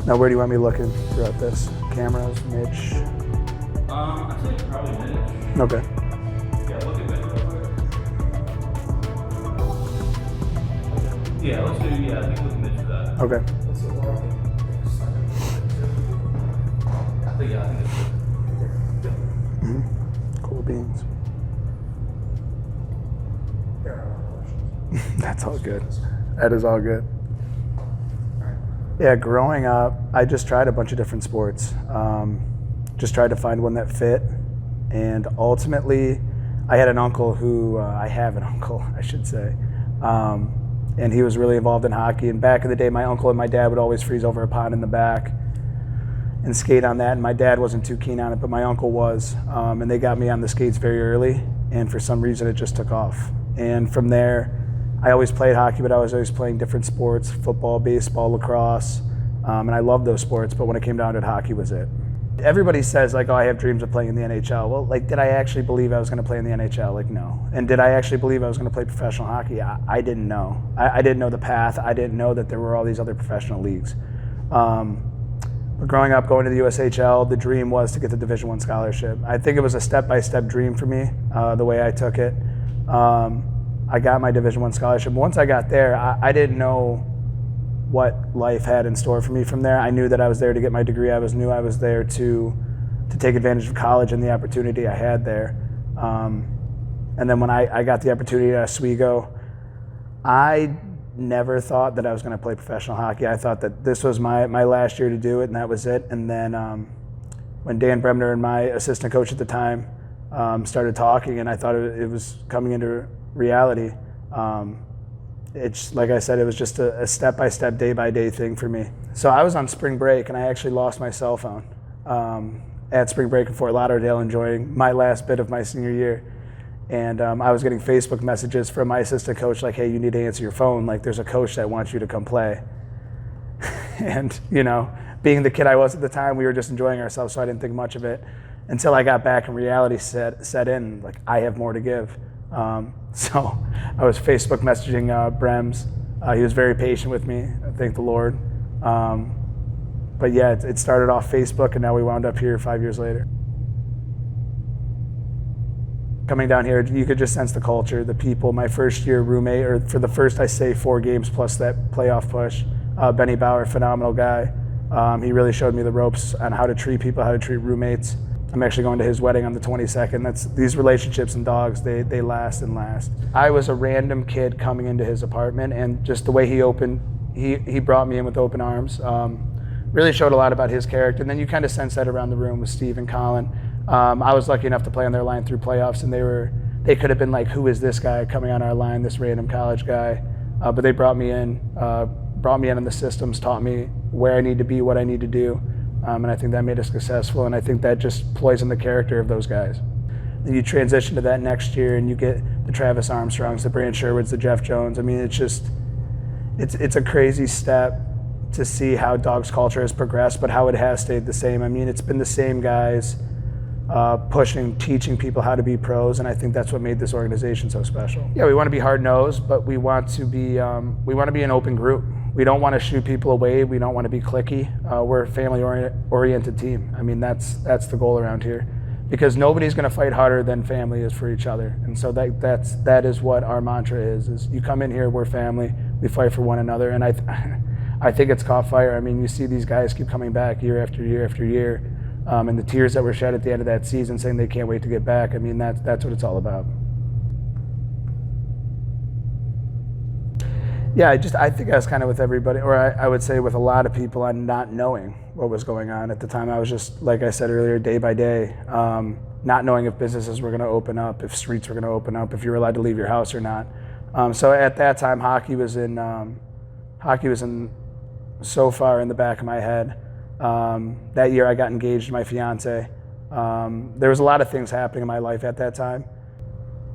Now, where do you want me looking throughout this? Cameras, Mitch? I'd say probably Mitch. Okay. Yeah, look at Mitch real quick. Yeah, let's do, I think look at Mitch for that. Okay. I think it's good. Cool beans. That's all good. That is all good. Yeah, growing up, I just tried a bunch of different sports. Just tried to find one that fit. And ultimately, I had an uncle who, I have an uncle, I should say. And he was really involved in hockey. And back in the day, my uncle and my dad would always freeze over a pond in the back and skate on that. And my dad wasn't too keen on it, but my uncle was. And they got me on the skates very early. And for some reason, it just took off. And from there, I always played hockey, but I was always playing different sports, football, baseball, lacrosse. And I loved those sports, but when it came down to it, hockey was it. Everybody says, like, oh, I have dreams of playing in the NHL. Well, like, did I actually believe I was going to play in the NHL? Like, no. And did I actually believe I was going to play professional hockey? I didn't know. I didn't know the path. I didn't know that there were all these other professional leagues. But growing up, going to the USHL, the dream was to get the Division I scholarship. I think it was a step-by-step dream for me, the way I took it. I got my Division I scholarship. Once I got there, I didn't know what life had in store for me from there. I knew that I was there to get my degree. I knew I was there to take advantage of college and the opportunity I had there. And then when I got the opportunity at Oswego, I never thought that I was going to play professional hockey. I thought that this was my last year to do it, and that was it. And then when Dan Bremner and my assistant coach at the time started talking, and I thought it was coming into reality, it's like I said, it was just a step-by-step, day-by-day thing for me. So I was on spring break, and I actually lost my cell phone at spring break in Fort Lauderdale, enjoying my last bit of my senior year. And I was getting Facebook messages from my assistant coach like, hey, you need to answer your phone. Like, there's a coach that wants you to come play. And, being the kid I was at the time, we were just enjoying ourselves, so I didn't think much of it until I got back and reality set in, like, I have more to give. So I was Facebook messaging Brems. He was very patient with me, thank the Lord. But yeah, it started off Facebook, and now we wound up here 5 years later. Coming down here, you could just sense the culture, the people. My first year roommate, or for the first, I say 4 games plus that playoff push, Benny Bauer, phenomenal guy. He really showed me the ropes on how to treat people, how to treat roommates. I'm actually going to his wedding on the 22nd. These relationships in Dawgs, they last and last. I was a random kid coming into his apartment, and just the way he brought me in with open arms, really showed a lot about his character. And then you kind of sense that around the room with Steve and Colin. I was lucky enough to play on their line through playoffs, and they could have been like, who is this guy coming on our line, this random college guy? But they brought me in the systems, taught me where I need to be, what I need to do. And I think that made us successful, and I think that just plays in the character of those guys. And you transition to that next year, and you get the Travis Armstrongs, the Brand Sherwoods, the Jeff Jones. I mean, it's a crazy step to see how Dawgs culture has progressed, but how it has stayed the same. I mean, it's been the same guys pushing, teaching people how to be pros, and I think that's what made this organization so special. Yeah, we want to be hard-nosed, but we want to be an open group. We don't want to shoot people away. We don't want to be cliquey. We're a family-oriented team. I mean, that's the goal around here, because nobody's going to fight harder than family is for each other. And so that is what our mantra is you come in here, we're family, we fight for one another. And I think it's caught fire. I mean, you see these guys keep coming back year after year after year. And the tears that were shed at the end of that season saying they can't wait to get back. I mean, that's what it's all about. Yeah, I think I was kind of with everybody, or I would say with a lot of people, on not knowing what was going on at the time. I was just, like I said earlier, day by day, not knowing if businesses were going to open up, if streets were going to open up, if you were allowed to leave your house or not. So at that time, hockey was in so far in the back of my head. That year, I got engaged to my fiance. There was a lot of things happening in my life at that time.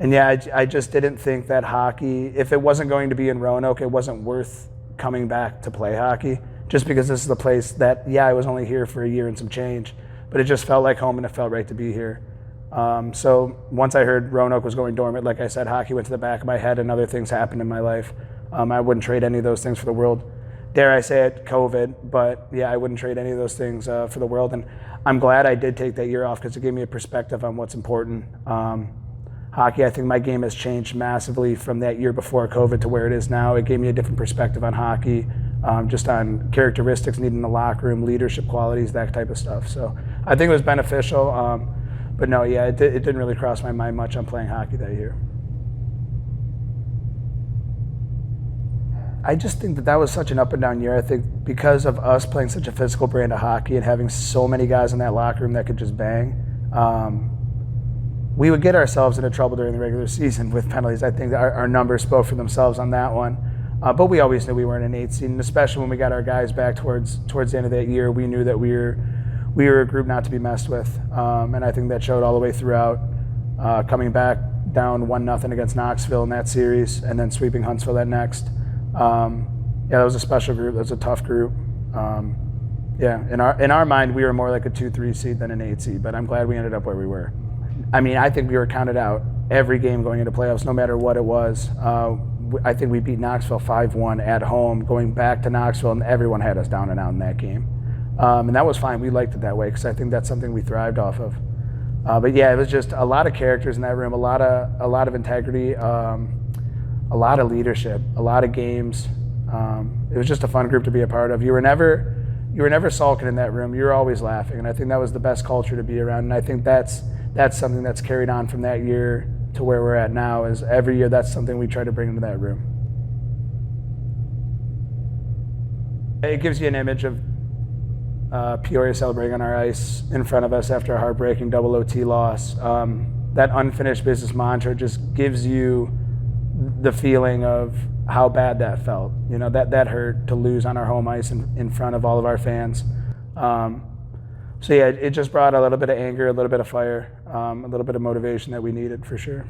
And yeah, I just didn't think that hockey, if it wasn't going to be in Roanoke, it wasn't worth coming back to play hockey, just because this is the place that, yeah, I was only here for a year and some change, but it just felt like home and it felt right to be here. So once I heard Roanoke was going dormant, like I said, hockey went to the back of my head and other things happened in my life. I wouldn't trade any of those things for the world. dare I say it, COVID. But yeah, I wouldn't trade any of those things for the world. And I'm glad I did take that year off because it gave me a perspective on what's important. Hockey, I think my game has changed massively from that year before COVID to where it is now. It gave me a different perspective on hockey, just on characteristics needed in the locker room, leadership qualities, that type of stuff. So I think it was beneficial. But no, yeah, it didn't really cross my mind much on playing hockey that year. I just think that was such an up and down year. I think because of us playing such a physical brand of hockey and having so many guys in that locker room that could just bang, we would get ourselves into trouble during the regular season with penalties. I think our numbers spoke for themselves on that one. But we always knew we weren't an 8 seed, and especially when we got our guys back towards the end of that year, we knew that we were a group not to be messed with. And I think that showed all the way throughout, coming back down 1-0 against Knoxville in that series, and then sweeping Huntsville that next. Yeah, that was a special group. That was a tough group. Yeah, in our mind, we were more like a 2-3 seed than an 8 seed, but I'm glad we ended up where we were. I mean, I think we were counted out every game going into playoffs, no matter what it was. I think we beat Knoxville 5-1 at home, going back to Knoxville, and everyone had us down and out in that game. And that was fine. We liked it that way because I think that's something we thrived off of. But yeah, it was just a lot of characters in that room, a lot of integrity, a lot of leadership, a lot of games. It was just a fun group to be a part of. You were never sulking in that room. You were always laughing, and I think that was the best culture to be around. And I think that's something that's carried on from that year to where we're at now. Is every year that's something we try to bring into that room. It gives you an image of Peoria celebrating on our ice in front of us after a heartbreaking double OT loss. That unfinished business mantra just gives you the feeling of how bad that felt. You know, that hurt to lose on our home ice in front of all of our fans. So yeah, it just brought a little bit of anger, a little bit of fire, a little bit of motivation that we needed for sure.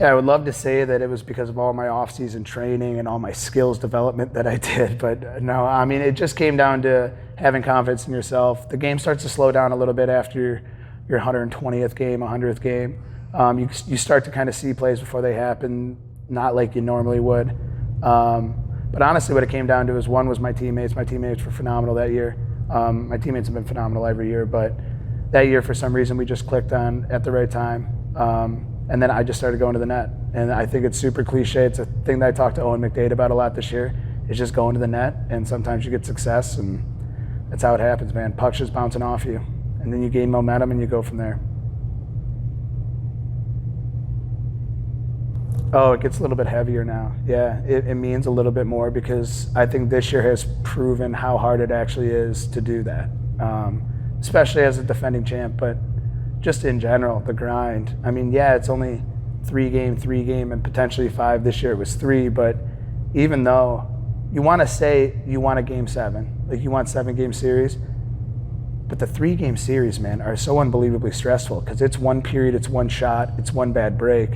Yeah, I would love to say that it was because of all my off-season training and all my skills development that I did, but no, I mean, it just came down to having confidence in yourself. The game starts to slow down a little bit after your 120th game, 100th game. You start to kind of see plays before they happen, not like you normally would. But honestly, what it came down to is one was my teammates. My teammates were phenomenal that year. My teammates have been phenomenal every year, but that year, for some reason, we just clicked on at the right time. And then I just started going to the net. And I think it's super cliche. It's a thing that I talked to Owen McDade about a lot this year. It's just going to the net, and sometimes you get success, and that's how it happens, man. Puck's just bouncing off you, and then you gain momentum, and you go from there. Oh, it gets a little bit heavier now. Yeah, it means a little bit more because I think this year has proven how hard it actually is to do that, especially as a defending champ, but just in general, the grind. I mean, yeah, it's only three game, and potentially 5 this year. It was 3, but even though you want to say you want a game 7, like you want 7-game series, but the 3-game series, man, are so unbelievably stressful because it's one period, it's one shot, it's one bad break.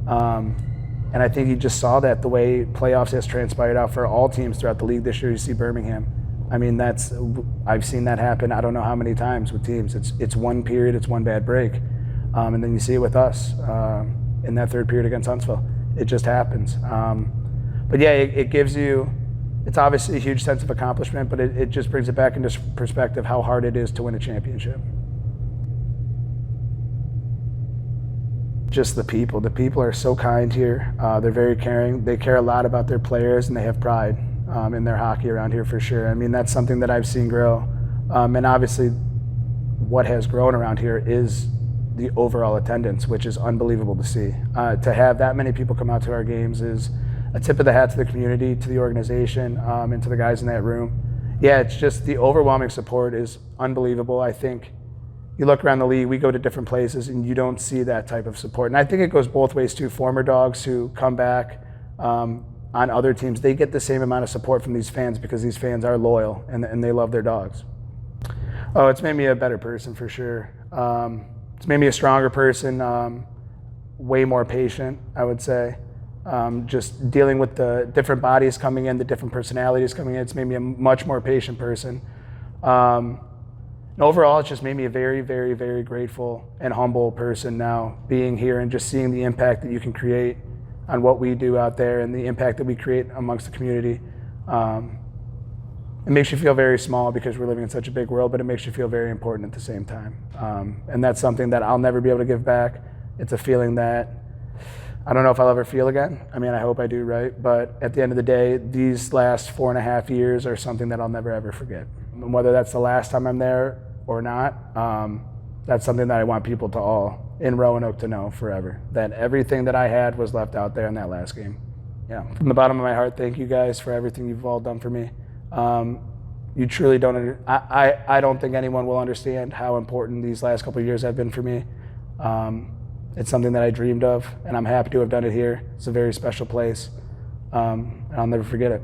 And I think you just saw that the way playoffs has transpired out for all teams throughout the league this year. You see Birmingham. I mean, I've seen that happen I don't know how many times with teams. It's one period, it's one bad break. And then you see it with us in that 3rd period against Huntsville. It just happens. But yeah, it gives you, it's obviously a huge sense of accomplishment, but it just brings it back into perspective how hard it is to win a championship. Just the people. The people are so kind here. They're very caring. They care a lot about their players, and they have pride in their hockey around here for sure. I mean, that's something that I've seen grow. And obviously, what has grown around here is the overall attendance, which is unbelievable to see. To have that many people come out to our games is a tip of the hat to the community, to the organization, and to the guys in that room. Yeah, it's just the overwhelming support is unbelievable. I think you look around the league, we go to different places, and you don't see that type of support. And I think it goes both ways too. Former Dogs who come back on other teams, they get the same amount of support from these fans because these fans are loyal and they love their Dogs. Oh, it's made me a better person for sure. It's made me a stronger person, way more patient, I would say. Just dealing with the different bodies coming in, the different personalities coming in, it's made me a much more patient person. And overall, it's just made me a very, very, very grateful and humble person now, being here and just seeing the impact that you can create on what we do out there and the impact that we create amongst the community. it makes you feel very small because we're living in such a big world, but it makes you feel very important at the same time. And that's something that I'll never be able to give back. It's a feeling that I don't know if I'll ever feel again. I mean, I hope I do, right? But at the end of the day, these last 4.5 years are something that I'll never ever forget. And whether that's the last time I'm there or not, that's something that I want people to all in Roanoke to know forever, that everything that I had was left out there in that last game. Yeah, from the bottom of my heart, thank you guys for everything you've all done for me. You truly don't, I don't think anyone will understand how important these last couple of years have been for me. It's something that I dreamed of, and I'm happy to have done it here. It's a very special place, and I'll never forget it.